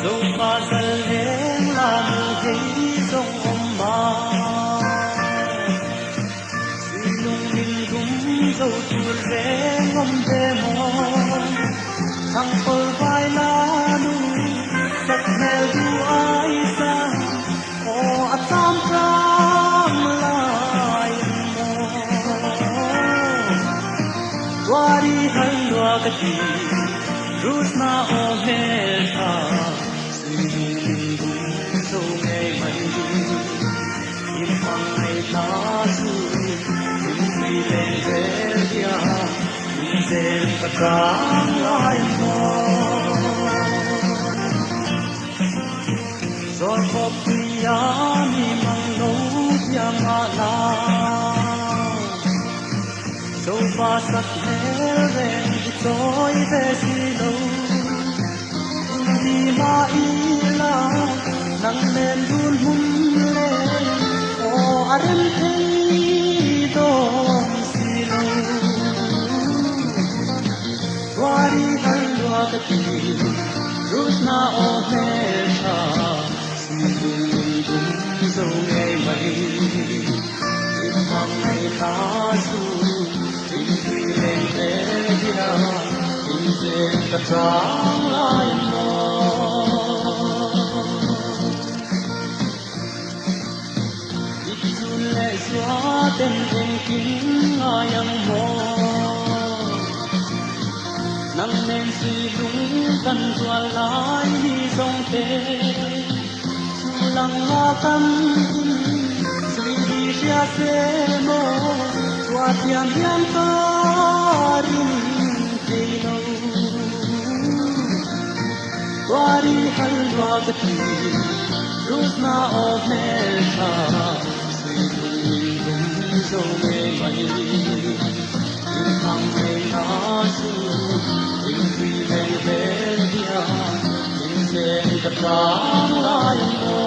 dẫu pha dần hẹn là nụ thấy sông ôm mà suy lung mình cũng dẫu chuột rẽ ngâm về mòn thằng phơi vai lá nu sắc mèo du ai xa o tam tam lại wari halwa kati rusna o heta sing so ngay mai im phang ngày ta su im phi lên về dia im zen ta kang lai mo zor khop ya mi mang lo ya ma la dẫu pha sắc hé ren trôi về xì lâu đi mà ý là nắng lên run hum lên o arin thấy đom xì lâu qua đi ăn đua cái gì rút na o hé cha xì bùn dẫu ngày mây im hằng ngày ta su ta trắng lại mơ ít run lệ xóa tên tên kín ai yang mơ nắng lên suy đúng cần xóa lại đi sông thế lặng ngã tâm suy đi xa xe mơ xóa tiền hiền ta wari halwa kati rusna o heta sing so me mai im hang me na su im fi le le dia im se ta lai mo